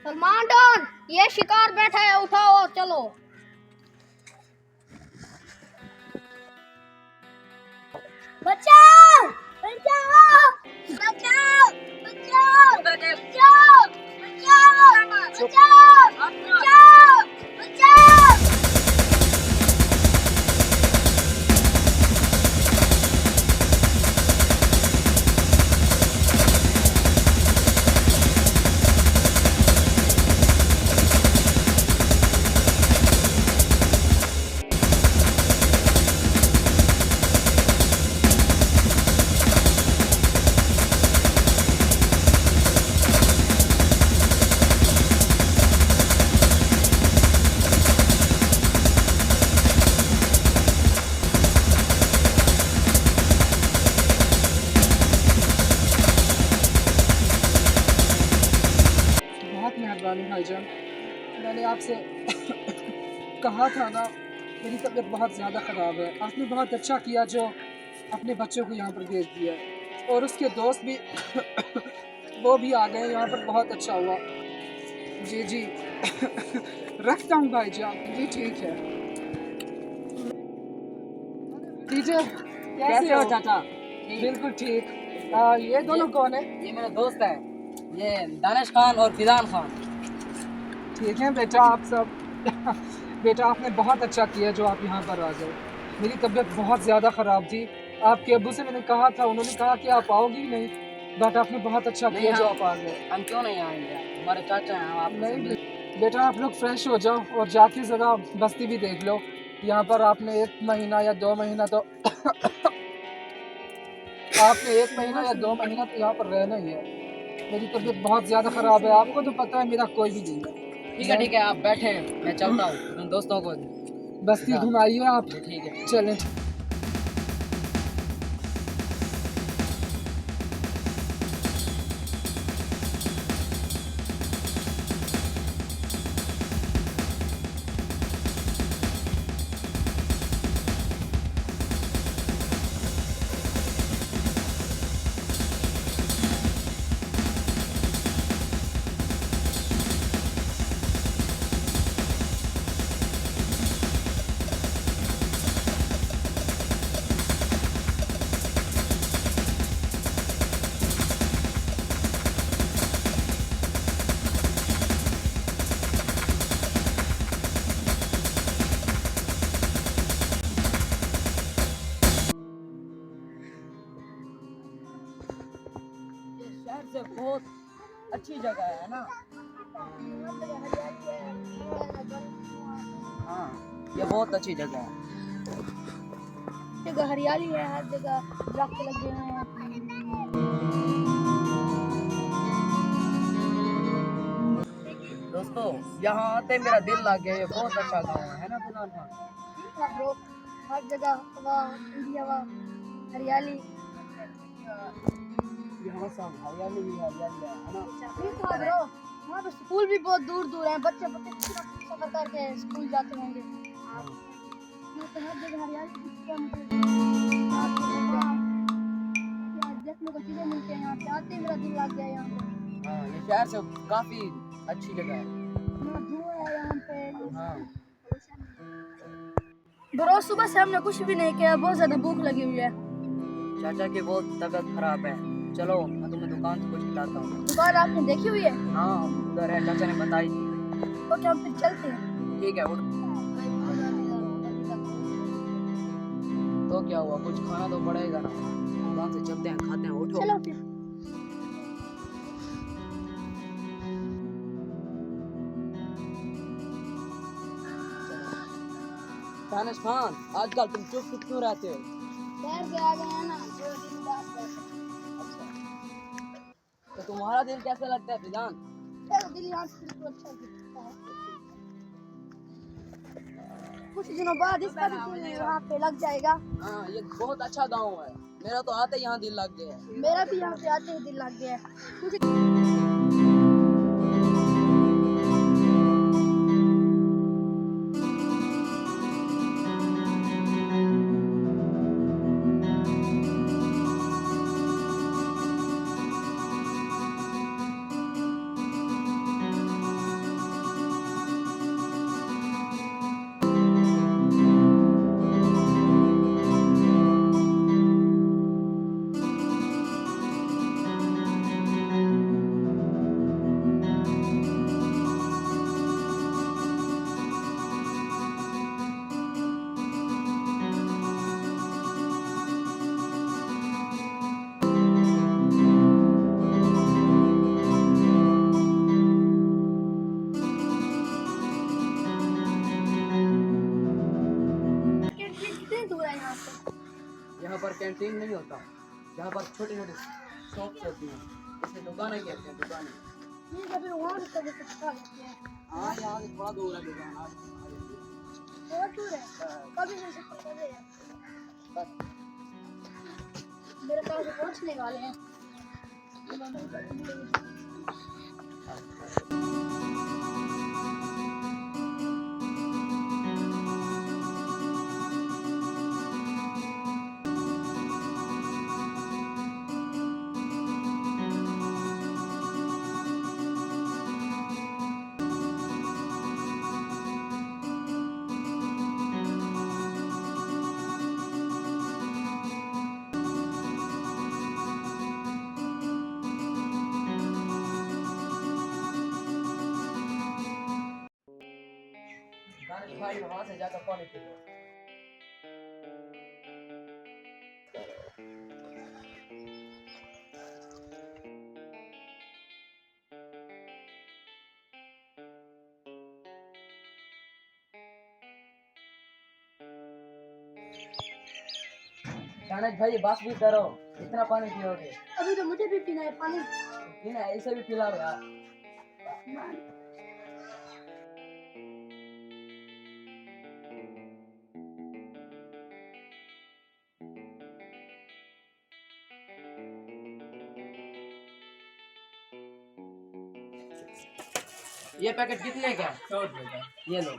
Salman don, ये शिकार बैठा है, उठाओ चलो। बचाओ बचाओ बचाओ बचाओ बचाओ बचाओ बचाओ बचाओ। बहुत मेहरबानी भाईजान, मैंने आपसे कहा था ना, मेरी तबीयत बहुत ज़्यादा ख़राब है। आपने बहुत अच्छा किया जो अपने बच्चों को यहाँ पर भेज दिया, और उसके दोस्त भी वो भी आ गए यहाँ पर, बहुत अच्छा हुआ। जी जी रखता हूँ भाईजान। जी ठीक है। डीजे कैसे हो चाचा? बिल्कुल ठीक। ये दोनों कौन है? ये मेरा दोस्त है, ये दानिश खान और फिदान खान। ठीक है बेटा, आप सब बेटा आपने बहुत अच्छा किया जो आप यहाँ पर आ गए। मेरी तबीयत बहुत ज़्यादा ख़राब थी। आपके अब्बू से मैंने कहा था, उन्होंने कहा कि आप आओगी नहीं, बट आपने बहुत अच्छा किया जो आप आ गए। हम क्यों नहीं आएंगे, हमारे चाचा हैं। आप नहीं बेटा, आप लोग फ्रेश हो जाओ और जाके ज़रा बस्ती भी देख लो। यहाँ पर आपने 1 महीना या 2 महीना तो आपने 1 महीना या 2 महीना तो यहाँ पर रहना ही है। मेरी तबीयत बहुत ज़्यादा ख़राब है, आपको तो पता है, मेरा कोई भी नहीं है। ठीक है, आप बैठे, मैं चलता हूँ उन दोस्तों को। बस्ती घुमाइए आप। ठीक है। चलें। शहर से बहुत अच्छी जगह है ना। हाँ, ये बहुत अच्छी जगह है। जगह हरियाली है, हर जगह दरख्त लगे हुए हैं। दोस्तों, यहाँ आते मेरा दिल लग गया। ये बहुत अच्छा गाँव है ना फिदान खान? ब्रो, हर जगह हवा, ठंडी हवा, हरियाली। यहाँ सब हरियाली ही हरियाली है ना। ब्रो, वहाँ पे स्कूल भी बहुत दूर दूर है, बच्चे सफर करके स्कूल जाते होंगे। यहाँ पे हर जगह हरियाली दिखती है मुझे। यहाँ देखने को चीजें मिलती हैं, यहाँ पे आते ही मेरा दिल लग गया यहाँ पे। हाँ, ये शहर से काफी अच्छी जगह है। यहाँ धुआं है यहाँ पे। हाँ। ब्रो, सुबह से हमने कुछ भी नहीं किया, बहुत ज्यादा भूख लगी हुई है। चाचा की बहुत तबीयत खराब है। चलो मैं तुम्हें दुकान से कुछ खिलाता हूँ। दुकान आपने देखी हुई है? हाँ, उधर है, चाचा ने बताई। तो क्या हम फिर चलते हैं? ठीक है, उठ। तो क्या हुआ, कुछ खाना तो पड़ेगा ना। दुकान से चलते हैं, खाते हैं, उठो। चलो फिर। दानिश खान, आजकल तुम चुप क्यों रहते हो? शहर से आ गए हैं ना, जो दिन बात है। तो तुम्हारा दिन कैसा लगता है फिदान? चलो, दिल यहाँ से बिल्कुल अच्छा दिखता है। कुछ दिनों बाद इसका भी दिल यहाँ पे लग जाएगा। हाँ, ये बहुत अच्छा गांव है। मेरा तो आते यहाँ दिल लग गया है। मेरा भी यहाँ पे आते ही दिल लग गया है। कैंटीन नहीं होता, जहाँ पर छोटी छोटी शॉप्स होती हैं, इसे दुकानें कहते हैं, दुकानें। ठीक है, फिर वहाँ से कभी कुछ खा लेते हैं। हाँ, यहाँ से थोड़ा दूर है दुकान। बहुत दूर है, कभी नहीं सकते कभी है। बस मेरे पास पहुँचने वाले हैं। भाई वहाँ से जाकर पानी पी लो। दानिश भाई बस भी करो, इतना पानी पियोगे? अभी तो मुझे भी पीना है पानी। पीना है, ऐसे भी पिलाओ यार। ये पैकेट कितने का? 100 रुपए का। ये लो।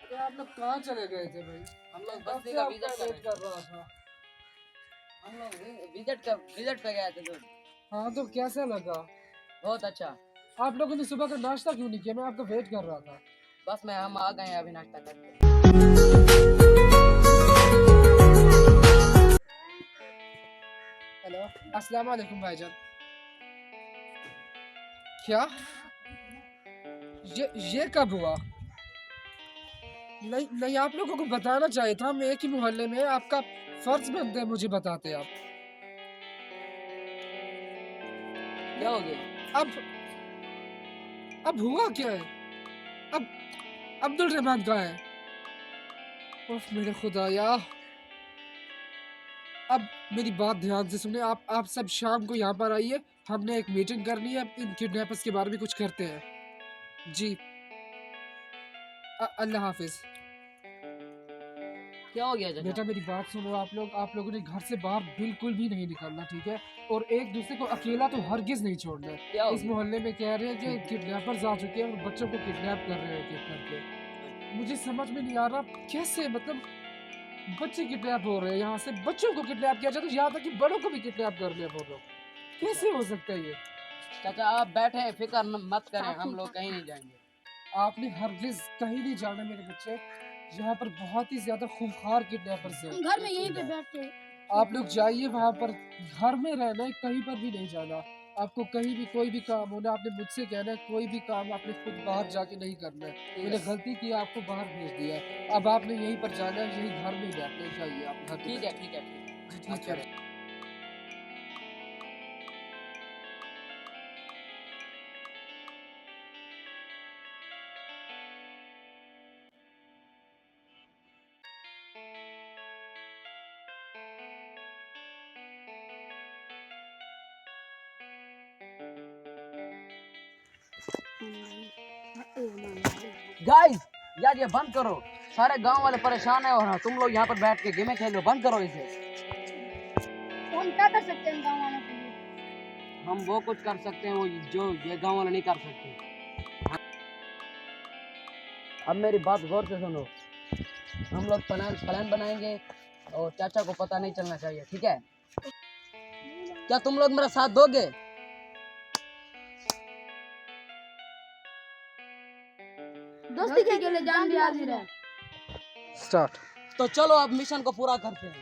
अरे आप लोग कहाँ चले गए थे भाई? हम लोग कब बस्ती से का आपका विजिट वेट कर रहा था। हम लोग विजिट पे गए थे तो। हाँ तो कैसा लगा? बहुत अच्छा। आप लोगों ने सुबह का नाश्ता क्यों नहीं किया? मैं आपका वेट कर रहा था। बस मैं हम आ गए हैं अभी नाश्ता करके। हेलो, अस्सलाम वालेकुम भाईजान। क्या? ये कब हुआ? नहीं नहीं, आप लोगों को बताना चाहिए था। हम एक ही मोहल्ले में, आपका फर्ज बनता है मुझे बताते आप। क्या हो गया? अब हुआ क्या है? अब अब्दुल रहमान कहाँ है? उफ मेरे खुदाया। अब मेरी बात ध्यान से सुने। आप सब शाम को यहाँ पर आइए, हमने एक मीटिंग करनी है। इन किडनैपर्स के बारे में कुछ करते हैं जी। अल्लाह हाफिज। क्या हो गया बेटा मेरी बात सुनो। आप लोगों ने घर से बाहर बिल्कुल भी नहीं निकलना, ठीक है? और एक दूसरे को अकेला तो हरगिज नहीं छोड़ना है। इस मोहल्ले में कह रहे हैं कि किडनैपर्स आ चुके हैं और बच्चों को किडनैप कर रहे हैं करके। मुझे समझ में नहीं आ रहा कैसे, मतलब बच्चे किडनैप हो रहे हैं, यहाँ से बच्चों को किडनैप किया जाता है, यहाँ तक कि बड़ों को भी किडनैप कर रहे हैं वो लोग। कैसे हो सकता है ये? चाचा आप बैठे, फिक्र मत करें, हम लोग कहीं नहीं जाएंगे। आपने हरगिज कहीं नहीं जाना मेरे बच्चे। यहाँ पर बहुत ही ज्यादा खूंखार किडनैपर्स हैं। हम घर में यहीं पे बैठते हैं। आप लोग जाइए वहाँ पर, घर में रहना है, कहीं पर भी नहीं जाना। आपको कहीं भी कोई भी काम होना, आपने मुझसे कहना है कोई भी काम आपने खुद बाहर जाके नहीं करना है। मैंने गलती की, आपको बाहर भेज दिया है। अब आपने यहीं पर जाना है, यहीं घर में ही बैठना है। जाइए आप घर। ठीक है ठीक है ठीक है। गाइस यार ये बंद करो, सारे गांव वाले परेशान है और तुम लोग यहाँ पर बैठ के गेमें खेलो, बंद करो इसे। तो हम क्या कर सकते हैं गाँव वालों के लिए? हम वो कुछ कर सकते हैं वो जो ये गांव वाले नहीं कर सकते। अब मेरी बात गौर से सुनो, हम लोग प्लान बनाएंगे और चाचा को पता नहीं चलना चाहिए, ठीक है? क्या तुम लोग मेरा साथ दोगे? दोस्ती के लिए जान भी हाजिर है। स्टार्ट। तो चलो अब मिशन को पूरा करते हैं।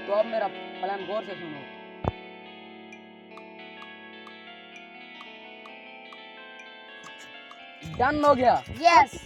तो अब मेरा प्लान गौर से सुनो। डन हो गया। यस।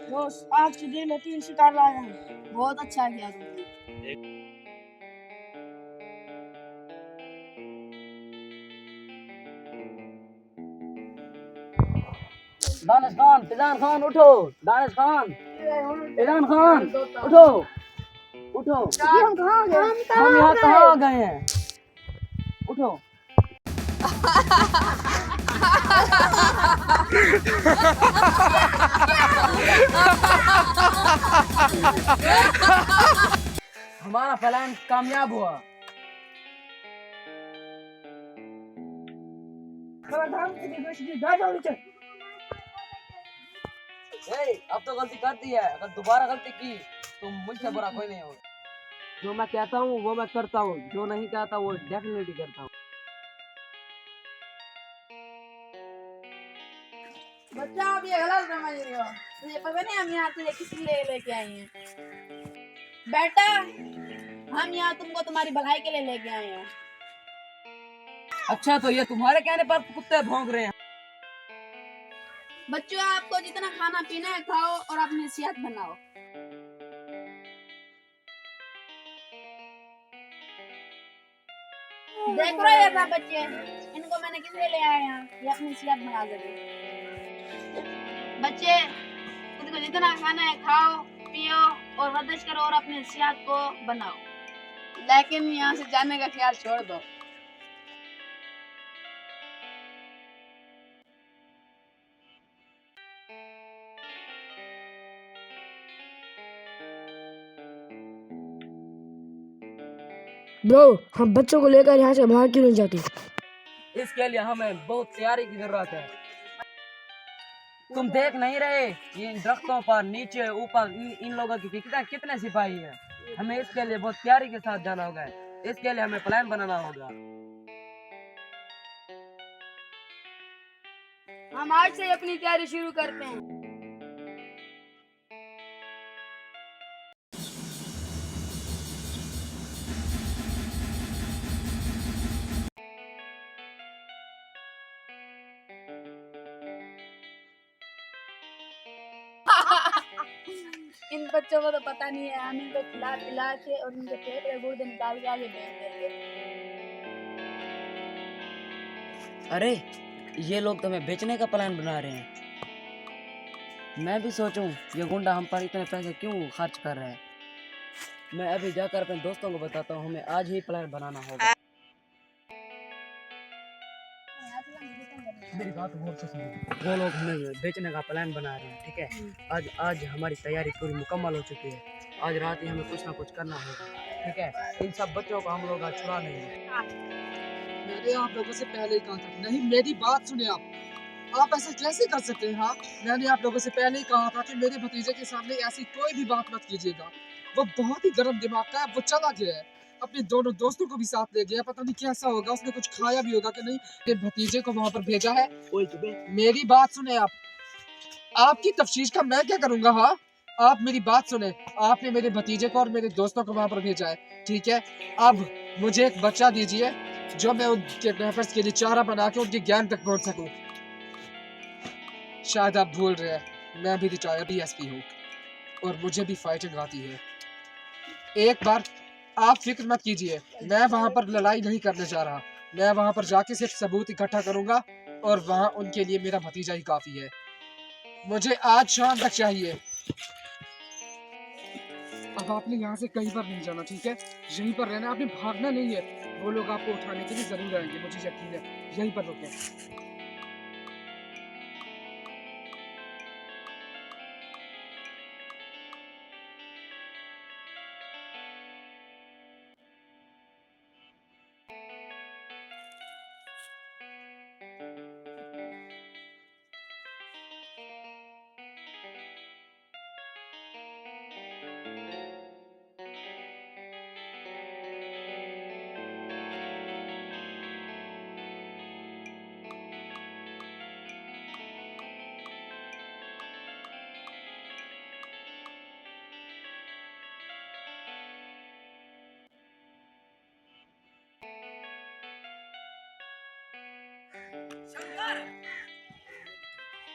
दोस्त आज के दिन में 3 शिकार लाया है। बहुत अच्छा किया तुमने। दानिश खान, फिजान खान उठो। दानिश खान, फिजान खान उठो, उठो। हम कहाँ गए? हम यहाँ कहाँ आ गए हैं? उठो। हमारा प्लान कामयाब हुआ। अब तो गलती कर दी है, अगर दोबारा गलती की तो मुझसे बुरा कोई नहीं होगा। जो मैं कहता हूँ वो मैं करता हूँ, जो नहीं कहता वो डेफिनेटली करता हूँ। बच्चा आप ये गलत समझ रहे हो। मुझे पता नहीं हम यहाँ तुझे किस लिए लेके आए हैं। बेटा हम यहाँ तुमको तुम्हारी भलाई के लिए लेके आए हैं। अच्छा तो ये तुम्हारे कहने पर कुत्ते भौंक रहे हैं। बच्चों आपको जितना खाना पीना है खाओ और अपनी सेहत बनाओ। देख रहे हो ना बच्चे, इनको मैंने किस लिए ले आया यहाँ, ये अपनी सेहत बना सके। बच्चे खुद को जितना खाना है खाओ पियो और वर्जिश करो और अपनी सेहत को बनाओ, लेकिन यहाँ से जाने का ख्याल छोड़ दो। ब्रो हम बच्चों को लेकर यहाँ से बाहर क्यों नहीं जाते? इसके लिए हमें बहुत तैयारी की जरूरत है। तुम देख नहीं रहे ये इन दरख्तों पर नीचे ऊपर इन लोगों की कितने सिपाही हैं। हमें इसके लिए बहुत तैयारी के साथ जाना होगा। इसके लिए हमें प्लान बनाना होगा। हम आज से अपनी तैयारी शुरू करते हैं। इन बच्चों को तो पता नहीं है, हम इनको खिला पिला के और इनके फेफड़े गुर्दे निकाल के आगे भेज देंगे। अरे ये लोग तो हमें बेचने का प्लान बना रहे हैं। मैं भी सोचूं ये गुंडा हम पर इतने पैसे क्यों खर्च कर रहे हैं। मैं अभी जाकर अपने दोस्तों को बताता हूँ, हमें आज ही प्लान बनाना होगा। मेरी बात गौर से सुनो। वो लोग हमें बेचने का प्लान बना रहे हैं, ठीक है। आज हमारी तैयारी पूरी मुकम्मल हो चुकी है। आज रात ही हमें कुछ ना कुछ करना होगा, ठीक है। इन सब बच्चों को हम लोग आज छुड़ा लेंगे। मैंने आप लोगों से पहले ही कहा था। नहीं, मेरी बात सुने आप ऐसा कैसे कर सकते हैं? हाँ, मैंने आप लोगों से पहले ही कहा था कि मेरे भतीजे के सामने ऐसी कोई भी बात मत कीजिएगा। वो बहुत ही गर्म दिमाग का है। वो चला गया है, अपने दोनों दोस्तों को भी साथ ले गया। पता नहीं कैसा होगा, उसने कुछ खाया भी होगा कि नहीं। मेरे भतीजे को वहां पर भेजा है। मेरी बात सुने आपकी तफ्तीश का मैं क्या करूंगा? हाँ, आप मेरी बात सुने। आपने मेरे भतीजे को और मेरे दोस्तों को वहां पर भेजा है, ठीक है। अब मुझे एक बच्चा दीजिए जो मैं उनके किडनैपर्स के लिए चारा बना के उनके ज्ञान तक पहुंच सकूं। शायद आप भूल रहे हैं, मैं भी रिटायर्ड DSP हूँ और मुझे भी फाइटिंग आती है। एक बार आप फिक्र मत कीजिए, मैं वहां पर लड़ाई नहीं करने जा रहा। मैं वहां पर जाके सिर्फ सबूत इकट्ठा करूंगा और वहां उनके लिए मेरा भतीजा ही काफी है। मुझे आज शाम तक चाहिए। अब आपने यहाँ से कहीं पर नहीं जाना, ठीक है। यहीं पर रहना, आपने भागना नहीं है। वो लोग आपको उठाने के लिए जरूर आएंगे, मुझे यकीन है। यहीं पर रुके।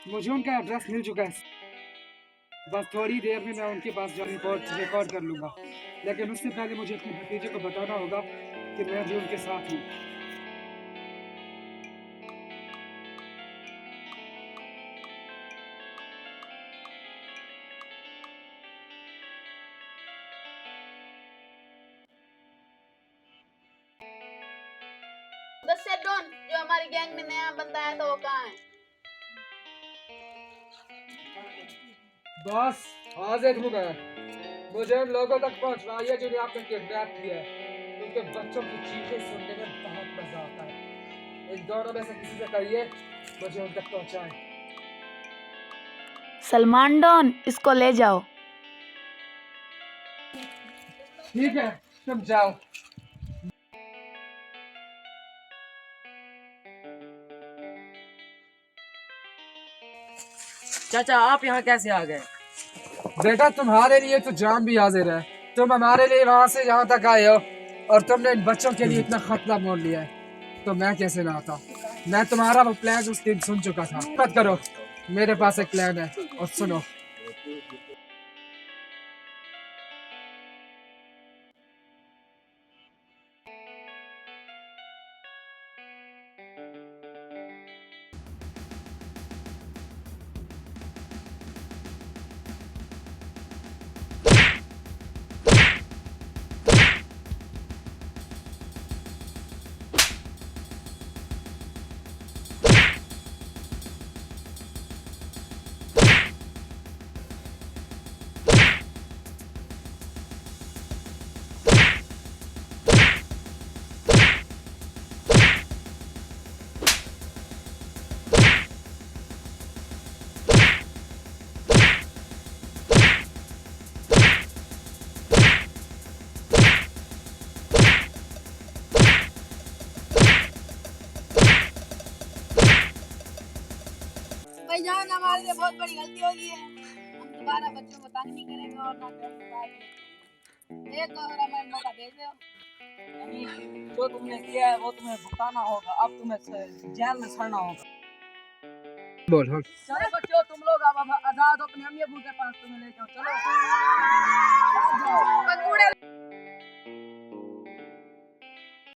मुझे उनका एड्रेस मिल चुका है। बस थोड़ी देर में मैं उनके पास जा रिकॉर्ड कर लूंगा। लेकिन उससे पहले मुझे अपने भतीजे को बताना होगा कि मैं भी उनके साथ हूँ। दस से डॉन जो हमारी गैंग में नया बंदा है तो वो कहाँ है? बस हाजिर हूँ मैं। मुझे उन लोगों तक पहुँचवाइए जिन्हें आपने किडनैप किया है। उनके बच्चों की चीखें सुनने में बहुत मजा आता है। इन दोनों में से किसी से कहिए मुझे उन तक पहुँचाएं। सलमान डॉन, इसको ले जाओ। ठीक है, तुम जाओ। चाचा आप यहाँ कैसे आ गए? बेटा, तुम्हारे लिए तो जान भी हाजिर है। तुम हमारे लिए वहां से यहाँ तक आए हो और तुमने इन बच्चों के लिए इतना खतरा मोल लिया है, तो मैं कैसे ना आता। मैं तुम्हारा वो प्लान उस दिन सुन चुका था। मत करो, मेरे पास एक प्लान है और सुनो। भाईजान हमारे से बहुत बड़ी गलती हो गई है। हम दोबारा बच्चों को तंग नहीं करेंगे और ना पैसे पाएंगे। एक और हमें मौका दे दो। नहीं, जो तुमने किया है वो तुम्हें भुगताना होगा। अब तुम्हें जेल में सड़ना होगा। बोल हाँ। चलो बच्चों, तुम लोग अब आजाद हो। अपने अम्मी अबू के पास तुम्हें ले जाओ। चलो।